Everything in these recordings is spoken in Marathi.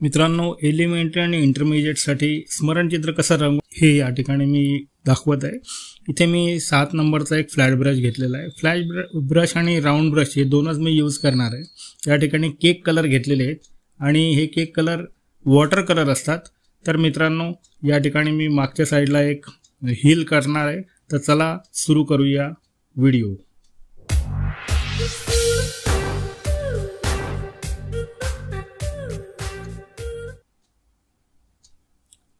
मित्रांनो, एलिमेंटरी आणि इंटरमिजिएटसाठी स्मरणचित्र कसं रंग हे या ठिकाणी मी दाखवत आहे। इथे मी 7 नंबरचा एक फ्लॅट ब्रश घेतलेला आहे। फ्लॅट ब्रश आणि राऊंड ब्रश हे दोनच मी यूज करणार आहे। या ठिकाणी केक कलर घेतलेले आहेत आणि हे केक कलर वॉटर कलर असतात। तर मित्रांनो, या ठिकाणी मी मागच्या साईडला एक हील करणार आहे। तर चला सुरू करूया व्हिडिओ।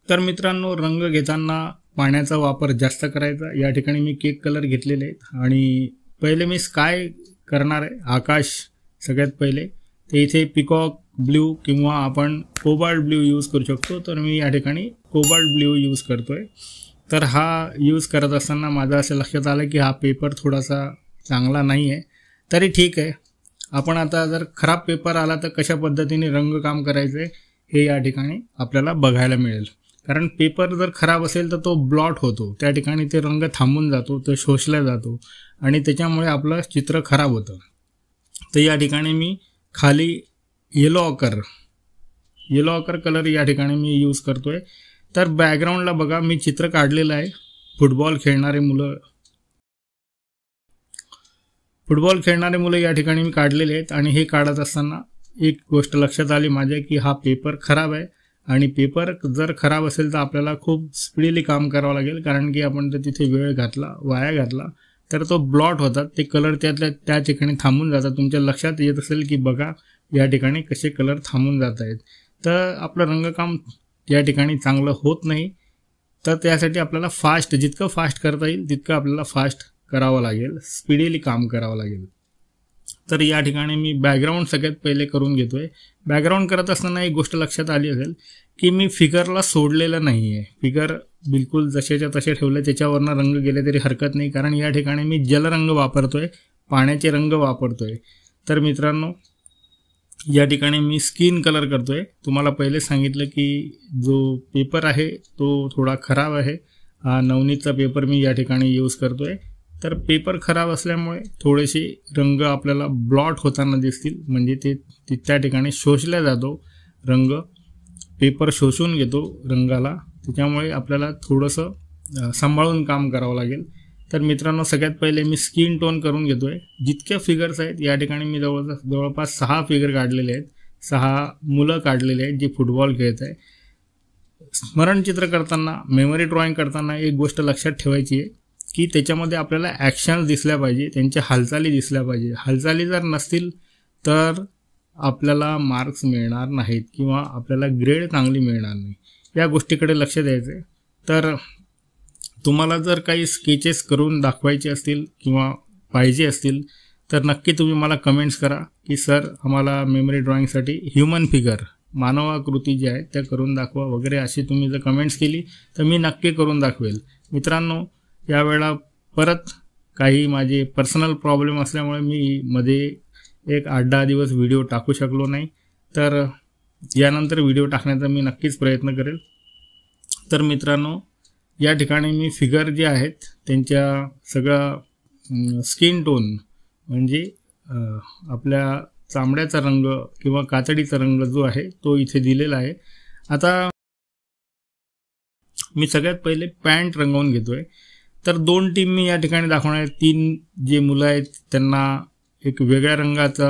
तर मित्रांनो, रंग घेताना पाण्याचा वापर जास्त करायचा। या ठिकाणी मी केक कलर घेतलेले आहेत आणि पहिले मी स्काय करणार आहे, आकाश सगळ्यात पहिले। ते इथे पिकॉक ब्ल्यू किंवा आपण कोबाल्ट ब्ल्यू यूज करू शकतो। तर मी या ठिकाणी कोबाल्ट ब्ल्यू यूज करतोय। तर हा यूज करत असताना माझं असं लक्षात आलं की हा पेपर थोडासा चांगला नाही आहे। तरी ठीक आहे, आपण आता जर खराब पेपर आला तर कशा पद्धतीने रंग काम करायचं हे या ठिकाणी आपल्याला बघायला मिळेल। कारण पेपर जर खराब असेल तर तो ब्लॉट होतो, त्या ठिकाणी ते रंग थांबून जातो, तो शोषला जातो आणि त्याच्यामुळे आपलं चित्र खराब होतं। तर या ठिकाणी मी खाली येलो ऑकर कलर या ठिकाणी मी यूज करतोय। तर बॅकग्राऊंडला बघा, मी चित्र काढलेलं आहे। फुटबॉल खेळणारे मुलं या ठिकाणी मी काढलेले आहेत आणि हे काढत असताना एक गोष्ट लक्षात आली माझ्या की हा पेपर खराब आहे आणि पेपर जर खराब असेल तर आपल्याला खूप स्पीडली काम करावं लागेल। कारण की आपण जर तिथे वाया घातला तर तो ब्लॉट होतात, ते कलर त्या ठिकाणी थांबून जातात। तुमच्या लक्षात येत असेल की बघा या ठिकाणी कसे कलर थांबून जात आहेत। तर आपलं रंगकाम या ठिकाणी चांगलं होत नाही। तर त्यासाठी आपल्याला जितकं फास्ट करता येईल तितकं आपल्याला फास्ट करावं लागेल, स्पीडली काम करावं लागेल। तर या ठिकाणी मी बॅकग्राऊंड सगळ्यात पहिले करून घेतोय। बॅकग्राऊंड करत असताना एक गोष्ट लक्षात आली असेल की मी फिगरला सोडलेलं नाही आहे। फिगर बिलकुल जसेच्या तसे ठेवले, त्याच्यावरनं रंग गेले तरी हरकत नाही। कारण या ठिकाणी मी जलरंग वापरतोय, पाण्याचे रंग वापरतोय। तर मित्रांनो, या ठिकाणी मी स्किन कलर करतोय। तुम्हाला पहिले सांगितलं की जो पेपर आहे तो थोडा खराब आहे। हा नवनीतचा पेपर मी या ठिकाणी यूज करतोय। तर पेपर खराब असल्यामुळे थोडेसे रंग आपल्याला ब्लॉट होताना दिसतील, म्हणजे ते त्या ठिकाणी शोषला जातो रंग, पेपर शोषून घेतो रंगाला। त्याच्यामुळे आपल्याला थोडंसं सांभाळून काम करावं लागेल। तर मित्रांनो, सगळ्यात पहिले मी स्किन टोन करून घेतोय। जितक्या फिगर्स आहेत या ठिकाणी मी जवळपास 6 फिगर काढलेले आहेत, 6 मुलं काढलेले आहेत जे फुटबॉल खेळत आहे। स्मरणचित्र करताना, मेमरी ड्रॉइंग करताना एक गोष्ट लक्षात ठेवायची आहे की त्याच्यामध्ये आपल्याला ॲक्शन्स दिसल्या पाहिजे, त्यांच्या हालचाली दिसल्या पाहिजे। हालचाली जर नसतील तर आपल्याला मार्क्स मिळणार नाहीत किंवा आपल्याला ग्रेड चांगली मिळणार नाही। या गोष्टीकडे लक्ष द्यायचं आहे। तर तुम्हाला जर काही स्केचेस करून दाखवायचे असतील किंवा पाहिजे असतील तर नक्की तुम्ही मला कमेंट्स करा की सर आम्हाला मेमरी ड्रॉइंगसाठी ह्युमन फिगर, मानवाकृती जी आहे त्या करून दाखवा वगैरे। अशी तुम्ही जर कमेंट्स केली तर मी नक्की करून दाखवेल। मित्रांनो, यावेळेला परत काही माझे पर्सनल प्रॉब्लेम असल्यामुळे मी मध्ये एक 8-10 दिवस व्हिडिओ टाकू शकलो नाही। तर यानंतर व्हिडिओ टाकण्याचा मी नक्कीच प्रयत्न करेल। तर मित्रांनो, या ठिकाणी मी फिगर जे आहेत त्यांच्या सगळा स्किन टोन, म्हणजे आपल्या चामड्याचा रंग किंवा कातडीचा रंग जो आहे तो इथे दिलेला आहे। आता मी सगळ्यात पहिले पॅन्ट रंगवून घेतोय। तर 2 टीम मी या ठिकाणी दाखवणार आहे। 3 जे मुलं आहेत त्यांना एक वेगळ्या रंगाचा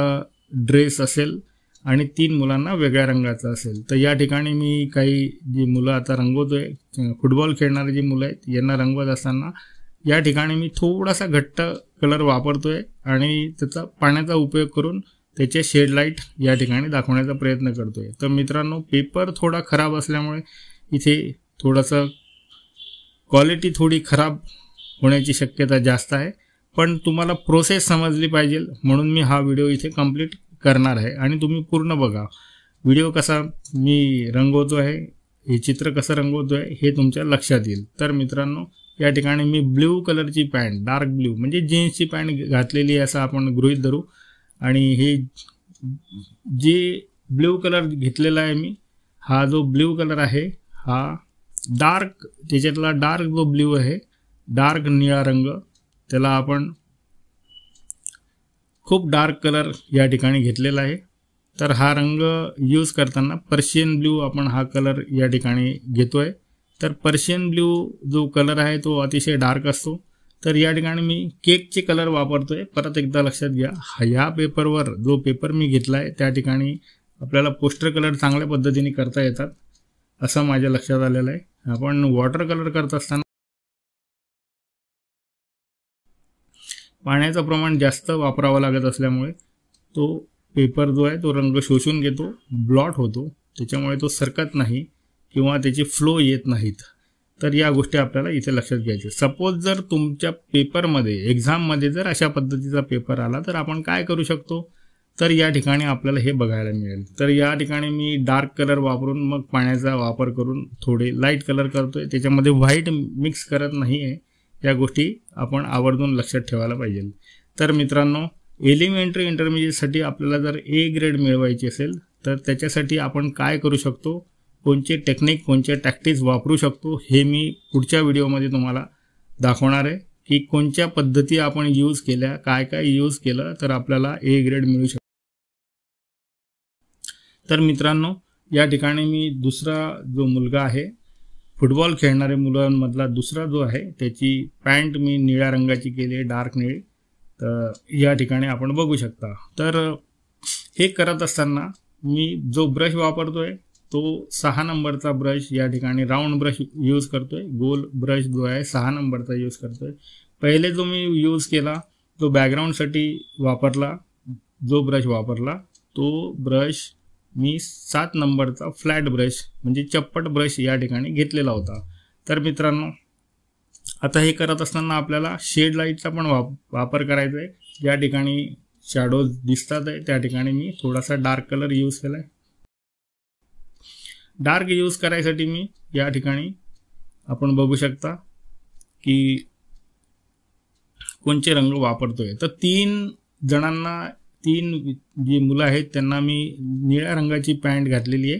ड्रेस असेल आणि 3 मुलांना वेगळ्या रंगाचा असेल। तर या ठिकाणी मी काही जी मुलं आता रंगवतोय, फुटबॉल खेळणारे जी मुलं आहेत यांना रंगवत असताना या ठिकाणी मी थोडासा घट्ट कलर वापरतोय आणि त्याचा पाण्याचा उपयोग करून त्याचे शेड लाईट या ठिकाणी दाखवण्याचा प्रयत्न करतोय। तर मित्रांनो, पेपर थोडा खराब असल्यामुळे इथे थोडंसं क्वालिटी थोडी खराब होण्याची शक्यता जास्त आहे। पण तुम्हाला प्रोसेस समजली पाहिजे म्हणून मी हा व्हिडिओ इथे कंप्लीट करणार आहे आणि तुम्ही पूर्ण बघा व्हिडिओ कसा मी रंगवतो आहे, हे चित्र कसं रंगवतो आहे हे तुमच्या लक्षात येईल। तर मित्रांनो, या ठिकाणी मी ब्ल्यू कलरची पॅन्ट, डार्क ब्ल्यू म्हणजे जीन्सची पॅन्ट घातलेली आहे असं आपण गृहीत धरू। आणि हे जे ब्ल्यू कलर घेतलेला आहे मी, हा जो ब्ल्यू कलर आहे हा डार्क, त्याच्यातला डार्क जो ब्ल्यू आहे, डार्क निळा रंग, त्याला आपण खूप डार्क कलर या ठिकाणी घेतलेला आहे। तर हा रंग यूज करताना पर्शियन ब्ल्यू आपण हा कलर या ठिकाणी घेतोय। तर पर्शियन ब्ल्यू जो कलर आहे तो अतिशय डार्क असतो, तर या ठिकाणी मी केकचे कलर वापरतोय। परत एकदा लक्षात घ्या, ह्या पेपरवर जो पेपर मी घेतलाय त्या ठिकाणी आपल्याला पोस्टर कलर चांगल्या पद्धतीने करता येतात असं माझ्या लक्षात आलेलं आहे। आपण वॉटर कलर करत असताना पाण्याचं प्रमाण जास्त वापरावं लागत असल्यामुळे तो पेपर जो आहे तो रंग शोषून घेतो, ब्लॉट होतो, त्याच्यामुळे तो सरकत नाही किंवा त्याचे फ्लो येत नाहीत। तर या गोष्टी आपल्याला इथे लक्षात घ्यायच्या। सपोज जर तुमच्या पेपरमध्ये एक्झाममध्ये जर अशा पद्धतीचा पेपर आला तर आपण काय करू शकतो, तर या ठिकाणी आपल्याला हे बघायला मिळेल। तर या ठिकाणी मी डार्क कलर वापरून मग पाण्याचा वापर करून थोडे लाईट कलर करतोय, त्याच्यामध्ये व्हाईट मिक्स करत नाही आहे। या गोष्टी आपण आवर्जून लक्षात ठेवायला पाहिजे। तर मित्रांनो, एलिमेंटरी इंटरमिजिएटसाठी आपल्याला जर ए ग्रेड मिळवायची असेल तर त्याच्यासाठी आपण काय करू शकतो, कोणते टेक्निक कोणते टॅक्टिक्स वापरू शकतो हे मी पुढच्या व्हिडिओमध्ये तुम्हाला दाखवणार आहे की कोणत्या पद्धती आपण यूज केल्या, काय काय यूज केलं तर आपल्याला ए ग्रेड मिळू शकतो। तर मित्रांनो, या ठिकाणी मी दुसरा जो मुलगा आहे, फुटबॉल खेळणारे मुलांमधला दुसरा जो आहे, त्याची पॅन्ट मी निळ्या रंगाची केली आहे, डार्क निळी। तर या ठिकाणी आपण बघू शकता। तर हे करत असताना मी जो ब्रश वापरतोय तो 6 नंबरचा ब्रश या ठिकाणी राऊंड ब्रश यूज करतोय। गोल ब्रश जो आहे 6 नंबरचा यूज करतोय। पहिले जो मी यूज केला तो बॅकग्राऊंडसाठी वापरला, जो ब्रश वापरला तो ब्रश मी 7 नंबरचा फ्लॅट ब्रश म्हणजे चप्पट ब्रश या ठिकाणी घेतलेला होता। तर मित्रांनो, आता हे करत असताना आपल्याला शेड लाईटचा पण वापर करायचा आहे। या ठिकाणी शॅडोज दिसतात आहे त्या ठिकाणी मी थोडासा डार्क कलर यूज केलाय। डार्क यूज करायसाठी मी या ठिकाणी आपण बघू शकता की कोणते रंग वापरतोय। तर 3 जणांना, 3 जी मुलं आहेत त्यांना मी निळ्या रंगाची पॅन्ट घातलेली आहे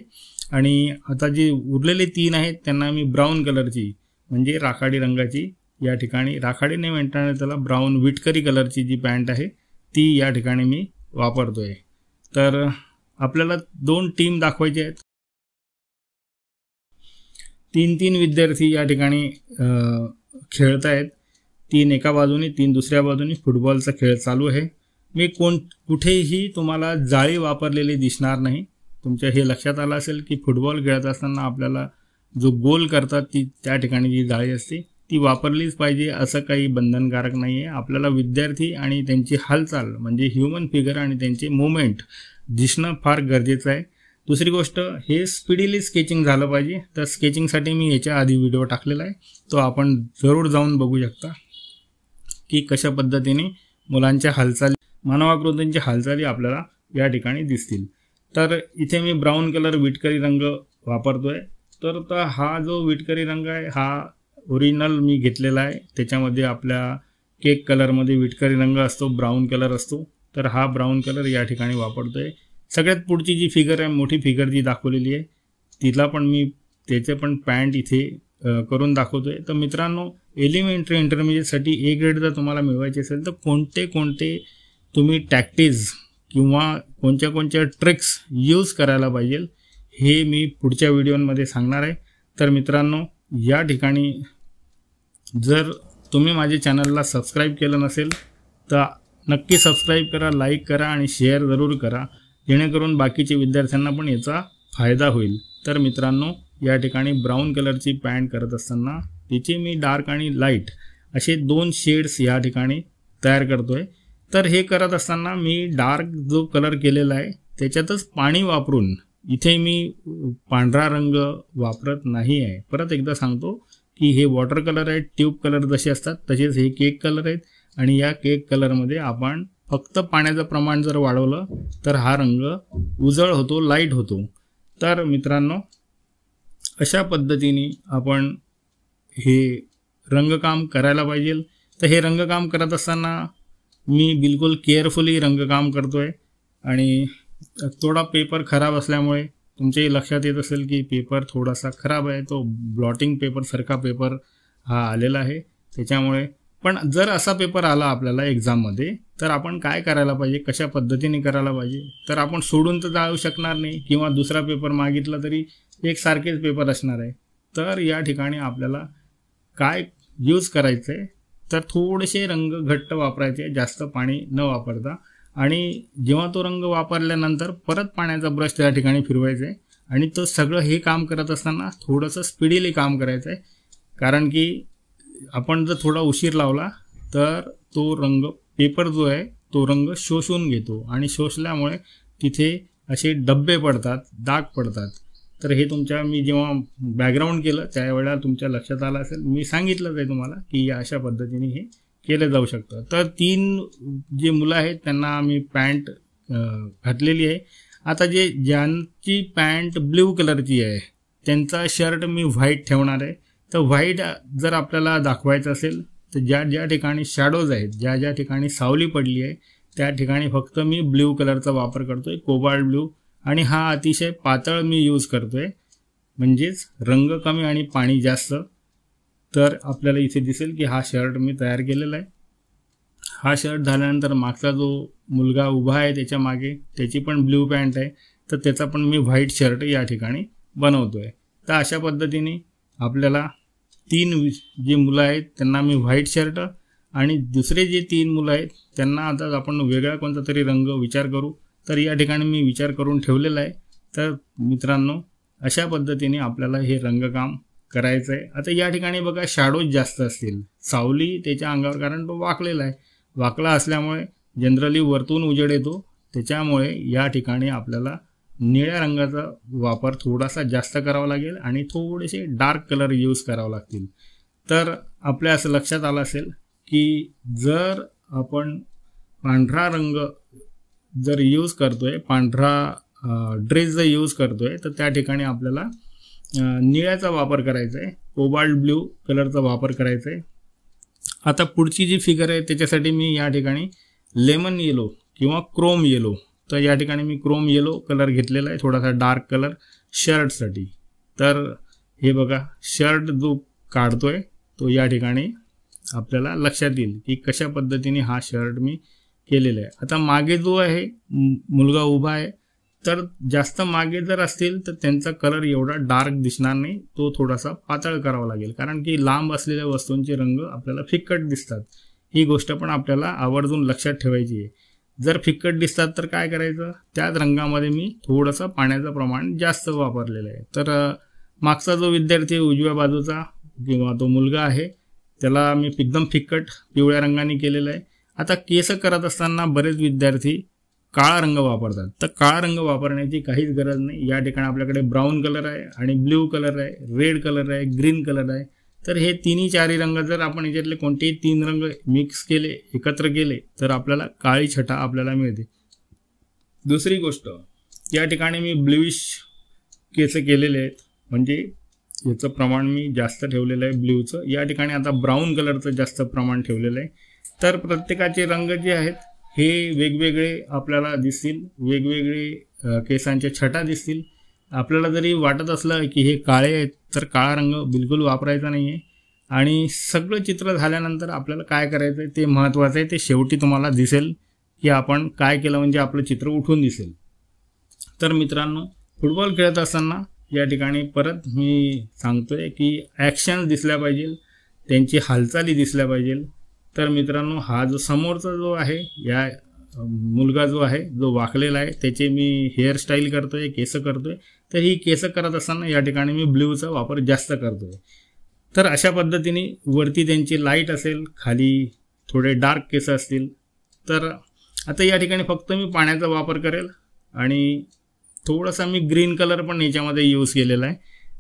आणि आता जे उरलेले 3 आहेत त्यांना मी ब्राऊन कलरची म्हणजे राखाडी रंगाची, या ठिकाणी राखाडी नाही म्हणताना त्याला ब्राऊन विटकरी कलरची जी पॅन्ट आहे ती या ठिकाणी मी वापरतोय। तर आपल्याला 2 टीम दाखवायचे आहेत। 3 विद्यार्थी या ठिकाणी खेळत आहेत, 3 एका बाजूने 3 दुसऱ्या बाजूने फुटबॉलचा खेळ चालू आहे। मी कुठेही तुम्हाला जाळी वापरलेली दिसणार नाही। तुमच्या हे लक्षात आलं असेल की फुटबॉल खेळत असताना आपल्याला जो गोल करतात ती त्या ठिकाणी जी जाळी असते ती वापरलीच पाहिजे असं काही बंधनकारक नाही आहे। आपल्याला विद्यार्थी आणि त्यांची हालचाल म्हणजे ह्यूमन फिगर आणि त्यांचे मूवमेंट दिसणं फार गरजेचं आहे। दुसरी गोष्ट, हे स्पीडीली स्केचिंग झालं पाहिजे। तर स्केचिंगसाठी मी याच्या आधी व्हिडिओ टाकलेला आहे, तो आपण जरूर जाऊन बघू शकता की कशा पद्धतीने मुलांच्या हालचाली, मानवाकृतींच्या हालचाली आपल्याला या ठिकाणी दिसतील। तर इथे मी ब्राऊन कलर विटकरी रंग वापरतोय। तर हा जो विटकरी रंग आहे हा ओरिजिनल मी घेतलेला आहे। त्याच्यामध्ये आपल्या केक कलरमध्ये विटकरी रंग असतो, ब्राऊन कलर असतो। तर हा ब्राऊन कलर या ठिकाणी वापरतोय। सगळ्यात पुढची जी फिगर आहे, मोठी फिगर जी दाखवलेली आहे, तिला पण मी त्याचे पण पॅन्ट इथे करून दाखवतोय। तर मित्रांनो, एलिमेंटरी इंटरमिजिएटसाठी ए ग्रेड जर तुम्हाला मिळवायचे असेल तर कोणते तुम्ही टॅक्टिक्स किंवा कोणत्या ट्रिक्स यूज करायला पाहिजे हे मी पुढच्या व्हिडिओमध्ये सांगणार आहे। तर मित्रांनो, या ठिकाणी जर तुम्ही माझ्या चॅनलला सबस्क्राईब केलं नसेल तर नक्की सबस्क्राईब करा, लाईक करा आणि शेअर जरूर करा, जेणेकरून बाकीच्या विद्यार्थ्यांना पण याचा फायदा होईल। तर मित्रांनो, या ठिकाणी ब्राऊन कलरची पॅन्ट करत असताना तिचे मी डार्क आणि लाईट असे 2 शेड्स या ठिकाणी तयार करतोय। तर हे करत असताना मी डार्क जो कलर केलेला आहे त्याच्यातच पाणी वापरून, इथे मी पांढरा रंग वापरत नाही आहे। परत एकदा सांगतो की हे वॉटर कलर आहेत, ट्यूब कलर जसे असतात तसेच हे केक कलर आहेत आणि या केक कलरमध्ये आपण फक्त पाण्याचं प्रमाण जर वाढवलं तर हा रंग उजळ होतो, लाईट होतो। तर मित्रांनो, अशा पद्धतीने आपण हे रंगकाम करायला पाहिजे। तर हे रंगकाम करत असताना मी बिलकुल केअरफुली रंगकाम करतोय आणि थोडा पेपर खराब असल्यामुळे तुमच्याही लक्षात येत असेल की पेपर थोडासा खराब आहे, तो ब्लॉटिंग पेपर सारखा पेपर हा आलेला आहे त्याच्यामुळे। पण जर असा पेपर आला आपल्याला एक्झाममध्ये तर आपण काय करायला पाहिजे, कशा पद्धतीने करायला पाहिजे, तर आपण सोडून तर जाऊ शकणार नाही किंवा दुसरा पेपर मागितला तरी एकसारखेच पेपर असणार आहे. तर या ठिकाणी आपल्याला काय यूज करायचं आहे, तर थोडेसे रंग घट्ट वापरायचे, जास्त पाणी न वापरता. आणि जेव्हा तो रंग वापरल्यानंतर परत पाण्याचा ब्रश त्या ठिकाणी फिरवायचा आहे आणि तो सगळं हे काम करत असताना थोडंसं स्पीडीली काम करायचं आहे. कारण की आपण जर थोडा उशीर लावला तर तो रंग, पेपर जो आहे तो रंग शोषून घेतो आणि शोषल्यामुळे तिथे असे डब्बे पडतात, डाग पडतात. तर हे मी जेव्हा बॅकग्राऊंड केलं त्यावेळेला तुमच्या लक्षात आलं असेल, मी सांगितलंच आहे तुम्हाला की अशा पद्धतीने हे केलं जाऊ शकतं. तर 3 जे मुलं आहेत त्यांना मी पॅन्ट घातलेली आहे. आता ज्यांची पॅन्ट ब्ल्यू कलरची आहे त्यांचा शर्ट मी व्हाईट ठेवणार आहे. तर व्हाईट जर आपल्याला दाखवायचं असेल तर ज्या ठिकाणी शॅडोज आहेत, ज्या ठिकाणी सावली पडली आहे त्या ठिकाणी फक्त मी ब्ल्यू कलरचा वापर करतोय, कोबाल्ट ब्ल्यू. आणि हा अतिशय पातळ मी यूज करतोय, म्हणजेच रंग कमी आणि पाणी जास्त. तर आपल्याला इथे दिसेल की हा शर्ट मी तयार केलेला आहे. हा शर्ट झाल्यानंतर मागचा जो मुलगा उभा आहे त्याच्या मागे त्याची पण ब्ल्यू पॅन्ट आहे, तर त्याचा पण मी व्हाईट शर्ट या ठिकाणी बनवतोय. तर अशा पद्धतीने आपल्याला 3 जे मुलं आहेत त्यांना मी व्हाईट शर्ट आणि दुसरे जे 3 मुलं आहेत त्यांना आता आपण वेगळा कोणता तरी रंग विचार करू. तर या ठिकाणी मी विचार करून ठेवलेला आहे. तर मित्रांनो, अशा पद्धतीने आपल्याला हे रंगकाम करायचं आहे. आता या ठिकाणी बघा शॅडोज जास्त असतील, सावली त्याच्या अंगावर, कारण तो वाकलेला आहे. वाकला असल्यामुळे जनरली वरतून उजेड येतो, त्याच्यामुळे या ठिकाणी आपल्याला निळ्या रंगाचा वापर थोडासा जास्त करावा लागेल आणि थोडेसे डार्क कलर यूज करावे लागतील. तर आपल्या असं लक्षात आलं असेल की जर आपण पांढरा रंग जर यूज करतोय, पांढरा ड्रेस जर यूज करतोय तर त्या ठिकाणी आपल्याला निळ्याचा वापर करायचा आहे, कोबाल्ट ब्ल्यू कलरचा वापर करायचा आहे. आता पुढची जी फिगर आहे त्याच्यासाठी मी या ठिकाणी लेमन येलो किंवा क्रोम येलो, तर या ठिकाणी मी क्रोम येलो कलर घेतलेला आहे, थोडासा डार्क कलर शर्टसाठी. तर हे बघा, शर्ट जो काढतोय तो या ठिकाणी आपल्याला लक्षात येईल की कशा पद्धतीने हा शर्ट मी केलेला आहे. आता मागे जो आहे मुलगा उभा आहे, तर जास्त मागे जर असतील तर त्यांचा कलर एवढा डार्क दिसणार नाही, तो थोडासा पातळ करावा लागेल, कारण की लांब असलेल्या वस्तूंचे रंग आपल्याला फिक्कट दिसतात. ही गोष्ट पण आपल्याला आवर्जून लक्षात ठेवायची आहे. जर फिक्कट दिसतात तर काय करायचं, त्याच रंगामध्ये मी थोडंसं पाण्याचं प्रमाण जास्त वापरलेलं आहे. तर मागचा जो विद्यार्थी उजव्या बाजूचा किंवा तो मुलगा आहे त्याला मी एकदम फिक्कट पिवळ्या रंगाने केलेलं आहे. आता केस करत असताना बरेच विद्यार्थी काळा रंग वापरतात, तर काळा रंग वापरण्याची काहीच गरज नाही. या ठिकाणी आपल्याकडे ब्राऊन कलर आहे आणि ब्ल्यू कलर आहे, रेड कलर आहे, ग्रीन कलर आहे. तर हे 3-4 रंग जर आपण याच्यातले कोणतेही 3 रंग मिक्स केले, एकत्र केले, तर आपल्याला काळी छटा आपल्याला मिळते. दुसरी गोष्ट, या ठिकाणी मी ब्ल्यूइश केस केलेले आहेत, म्हणजे याचं प्रमाण मी जास्त ठेवलेलं आहे ब्ल्यूचं. या ठिकाणी आता ब्राऊन कलरचं जास्त प्रमाण ठेवलेलं आहे. तर प्रत्येकाचे रंग जे आहेत हे वेगवेगळे आपल्याला दिसतील, वेगवेगळे केसांच्या छटा दिसतील. आपल्याला जरी वाटत असलं की हे काळे आहेत तर काळा रंग बिलकुल वापरायचा नाही आहे. आणि सगळं चित्र झाल्यानंतर आपल्याला काय करायचं आहे ते महत्त्वाचं आहे. ते शेवटी तुम्हाला दिसेल की आपण काय केलं, म्हणजे आपलं चित्र उठून दिसेल. तर मित्रांनो, फुटबॉल खेळत असताना या ठिकाणी परत मी सांगतोय की ॲक्शन दिसल्या पाहिजे, त्यांची हालचाली दिसल्या पाहिजे. तर मित्रांनो, हा जो समोरचा जो आहे, या मुलगा जो आहे जो वाकलेला आहे त्याचे मी हेअरस्टाईल करतोय, केस करतोय. तर ही केस करत असताना या ठिकाणी मी ब्ल्यूचा वापर जास्त करतोय. तर अशा पद्धतीने वरती त्यांची लाईट असेल, खाली थोडे डार्क केस असतील. तर आता या ठिकाणी फक्त मी पाण्याचा वापर करेल आणि थोडासा मी ग्रीन कलर पण याच्यामध्ये यूज केलेला आहे.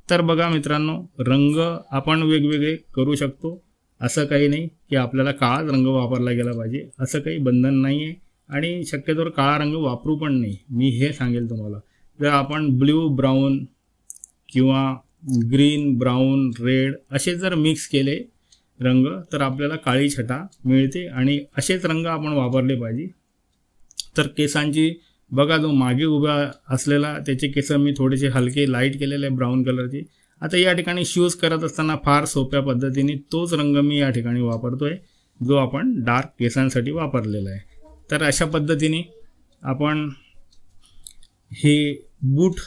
तर बघा मित्रांनो, रंग आपण वेगवेगळे करू शकतो, असं काही नाही की आपल्याला काळाच रंग वापरला गेला पाहिजे, असं काही बंधन नाही आहे. आणि शक्यतोवर काळा रंग वापरू पण नाही, मी हे सांगेल तुम्हाला. जर आपण ब्ल्यू ब्राऊन किंवा ग्रीन ब्राऊन रेड असे जर मिक्स केले रंग तर आपल्याला काळी छटा मिळते आणि असेच रंग आपण वापरले पाहिजे. तर केसांची बघा, जो मागे उभा असलेला त्याचे केस मी थोडेसे हलके लाईट केलेले ब्राऊन कलरचे. आता या ठिकाणी शूज करत असताना फार सोप्या पद्धतीने तोच रंग मी या ठिकाणी वापरतोय. जो आपण डार्क केसांसाठी वापरलेला आहे। तर अशा पद्धतीने आपण हे बूट,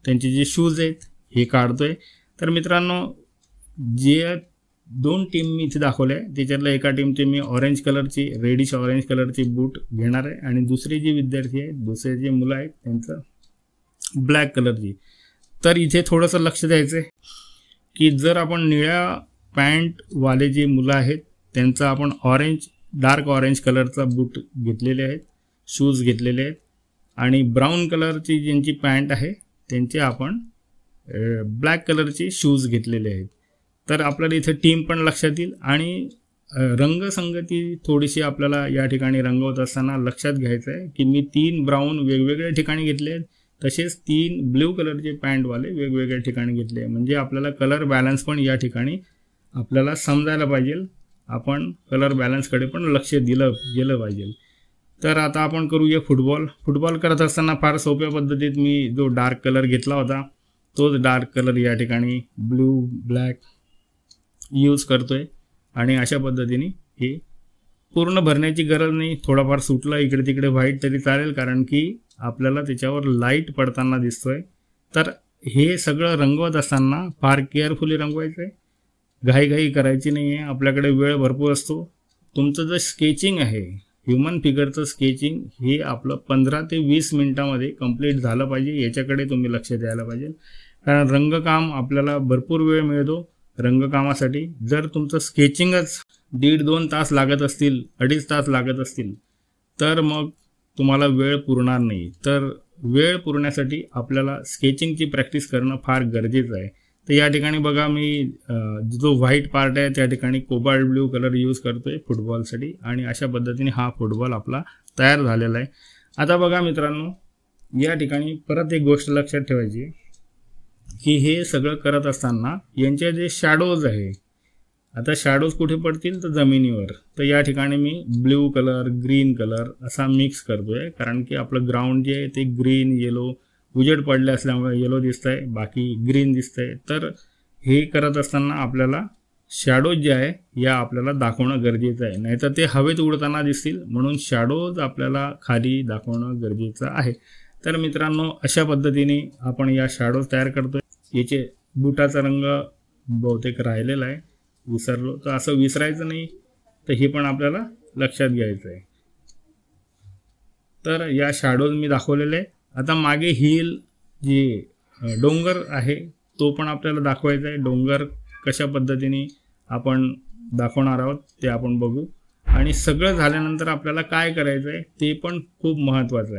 त्यांचे जे शूज आहेत हे काढतोय। तर मित्रांनो, जे 2 टीम मी इथे दाखवले आहे त्याच्यातल्या एका टीमचे मी ऑरेंज कलरची, रेडिश ऑरेंज कलरची बूट घेणार आहे आणि दुसरे जे विद्यार्थी आहेत, दुसरे जे मुलं आहेत त्यांचं ब्लॅक कलरची। तर इथे थोडंसं लक्ष द्यायचं आहे की जर आपण निळ्या पॅन्टवाले जे मुलं आहेत त्यांचं आपण डार्क ऑरेंज कलरचा बूट घेतलेले आहेत, शूज घेतलेले आहेत आणि ब्राऊन कलरची ज्यांची पॅन्ट आहे त्यांचे आपण ब्लॅक कलरचे शूज घेतलेले आहेत। तर आपल्याला इथे टीम पण लक्षात येईल आणि रंगसंगती थोडीशी आपल्याला या ठिकाणी रंगवत असताना लक्षात घ्यायचं आहे की मी 3 ब्राऊन वेगवेगळ्या ठिकाणी घेतले आहेत, तसेच 3 ब्ल्यू कलरचे पॅन्टवाले वेगवेगळ्या ठिकाणी घेतले, म्हणजे आपल्याला कलर बॅलन्स पण या ठिकाणी आपल्याला समजायला पाहिजे, आपण कलर बॅलन्सकडे पण लक्ष दिलं गेलं पाहिजे। तर आता आपण करूया फुटबॉल करत असताना फार सोप्या पद्धतीत मी जो डार्क कलर घेतला होता तोच डार्क कलर या ठिकाणी ब्लू ब्लॅक यूज करतोय आणि अशा पद्धतीने हे पूर्ण भरण्याची गरज नाही, थोडाफार सुटला इकडे तिकडे व्हाईट तरी चालेल, कारण की आपल्याला त्याच्यावर लाईट पडताना दिसतोय। तर हे सगळं रंगवत असताना फार केअरफुली रंगवायचं आहे, घाईघाई करायची नाही आहे, आपल्याकडे वेळ भरपूर असतो। तुमचं जे स्केचिंग आहे, ह्युमन फिगरचं स्केचिंग हे आपलं 15 ते 20 मिनिटांमध्ये कंप्लीट झालं पाहिजे, याच्याकडे तुम्ही लक्ष द्यायला पाहिजे, कारण रंगकाम आपल्याला भरपूर वेळ मिळतो रंगकामासाठी। जर तुमचं स्केचिंगच 1.5-2 तास लागत असतील, 2.5 तास लागत असतील तर मग तुम्हाला वेळ पुरणार नाही। तर वेळ पुरण्यासाठी आपल्याला स्केचिंगची प्रॅक्टिस करणं फार गरजेचं आहे। तर या ठिकाणी बघा मी जो व्हाईट पार्ट आहे त्या ठिकाणी कोबाल्ट ब्ल्यू कलर यूज करतोय फुटबॉलसाठी आणि अशा पद्धतीने हा फुटबॉल आपला तयार झालेला आहे। आता बघा मित्रांनो, या ठिकाणी परत एक गोष्ट लक्षात ठेवायची की हे सगळं करत असताना यांचे जे शॅडोज आहे, आता शॅडोज कुठे पडतील तर जमिनीवर। तर या ठिकाणी मी ब्ल्यू कलर ग्रीन कलर असा मिक्स करतोय, कारण की आपलं ग्राउंड जे आहे ते ग्रीन येलो उजेड पडले असल्यामुळे येलो दिसतंय, बाकी ग्रीन दिसतंय। तर हे करत असताना आपल्याला शॅडोज जे आहे या आपल्याला दाखवणं गरजेचं आहे, नाहीतर ते हवेत उडताना दिसतील, म्हणून शॅडोज आपल्याला खाली दाखवणं गरजेचं आहे। तर मित्रांनो, अशा पद्धतीने आपण या शॅडोज तयार करतोय। याचे बुटाचा रंग बहुतेक राहिलेला आहे, विसरलो, तर असं विसरायचं नाही, तर हे पण आपल्याला लक्षात घ्यायचं आहे। तर या शॅडोज मी दाखवलेले आहे। आता मागे हिल जे डोंगर आहे तो पण आपल्याला दाखवायचा आहे। डोंगर कशा पद्धतीने आपण दाखवणार आहोत ते आपण बघू, आणि सगळं झाल्यानंतर आपल्याला काय करायचं आहे ते पण खूप महत्त्वाचं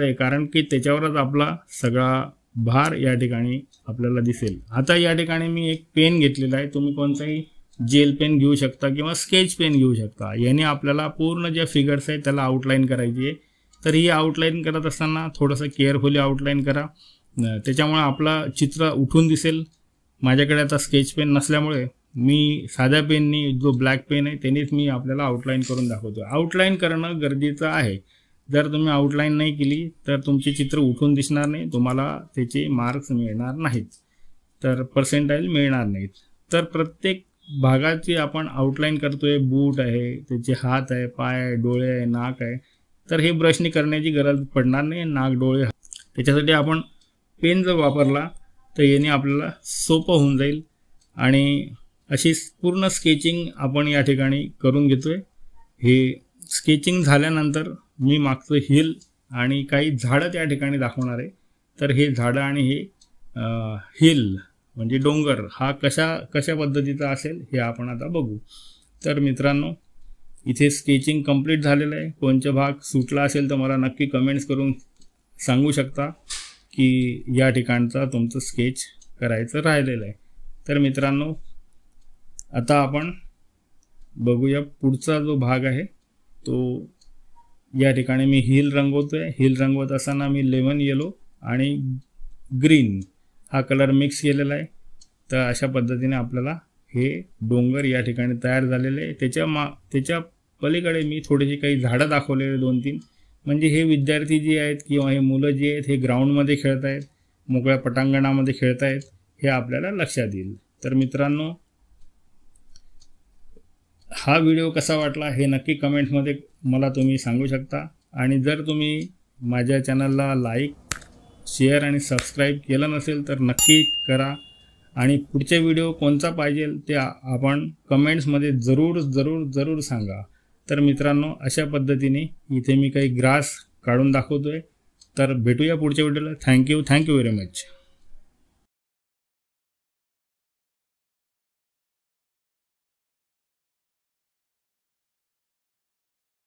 आहे, कारण की त्याच्यावरच आपला सगळा भार या ठिकाणी आपल्याला दिसेल। आता या ठिकाणी मी एक पेन घेतलेला आहे, तुम्ही कोणताही जेल पेन घेऊ शकता किंवा स्केच पेन घेऊ शकता। याने आपल्याला पूर्ण ज्या फिगर्स आहेत त्याला आउटलाईन करायची आहे। तर ही आउटलाईन करत असताना थोडंसं केअरफुली आउटलाईन करा, त्याच्यामुळे आपला चित्र उठून दिसेल। माझ्याकडे आता स्केच पेन नसल्यामुळे मी साध्या पेननी, जो ब्लॅक पेन आहे त्यानेच मी आपल्याला आउटलाईन करून दाखवतो। आउटलाईन करणं गरजेचं आहे, जर तुम्ही आउटलाईन नाही केली तर तुमचे चित्र उठून दिसणार नाही, तुम्हाला त्याचे मार्क्स मिळणार नाहीत, तर पर्सेंटाइल मिळणार नाहीत। तर प्रत्येक भागाची आपण आउटलाईन करतोय, बूट आहे, त्याचे हात आहे, पाय आहे, डोळे आहे, नाक आहे, तर हे ब्रशनी करण्याची गरज पडणार नाही, नाक डोळे। त्याच्यासाठी आपण पेन जर वापरला तर याने आपल्याला सोपं होऊन जाईल आणि अशी पूर्ण स्केचिंग आपण या ठिकाणी करून घेतोय। हे स्केचिंग झाल्यानंतर मी मागचं हिल आणि काही झाडं त्या ठिकाणी दाखवणार आहे। तर हे झाडं आणि हे हिल म्हणजे डोंगर हा कशा पद्धतीचा असेल हे आपण आता बघू। तर मित्रांनो, इथे स्केचिंग कंप्लीट झालेलं आहे। कोणचा भाग सुटला असेल तर मला नक्की कमेंट्स करून सांगू शकता की या ठिकाणचा तुमचं स्केच करायचं राहिलेलं आहे। तर मित्रांनो, आता आपण बघूया पुढचा जो भाग आहे तो। या ठिकाणी मी हिल रंगवतोय। हिल रंगवत असताना मी लेमन येलो आणि ग्रीन हा कलर मिक्स केलेला आहे। तर अशा पद्धतीने आपल्याला हे डोंगर या ठिकाणी तयार झालेले आहे। त्याच्या पलीकडे मी थोडेसे काही झाडं दाखवलेले 2-3, म्हणजे हे विद्यार्थी जे आहेत किंवा हे मुलं जे आहेत हे ग्राउंडमध्ये खेळत आहेत, मोकळ्या पटांगणामध्ये खेळत आहेत, हे आपल्याला लक्षात येईल। तर मित्रांनो, हा व्हिडिओ कसा वाटला हे नक्की कमेंट्समध्ये मला तुम्ही सांगू शकता। आणि जर तुम्ही माझ्या चॅनलला लाईक, शेअर आणि सबस्क्राईब केलं नसेल तर नक्की करा। आणि पुढचे व्हिडिओ कोणता पाहिजे ते आपण कमेंट्समध्ये जरूर सांगा। तर मित्रांनो, अशा पद्धतीने इथे मी काही ग्रास काढून दाखवतोय। तर भेटूया पुढच्या व्हिडिओला। Thank you very much.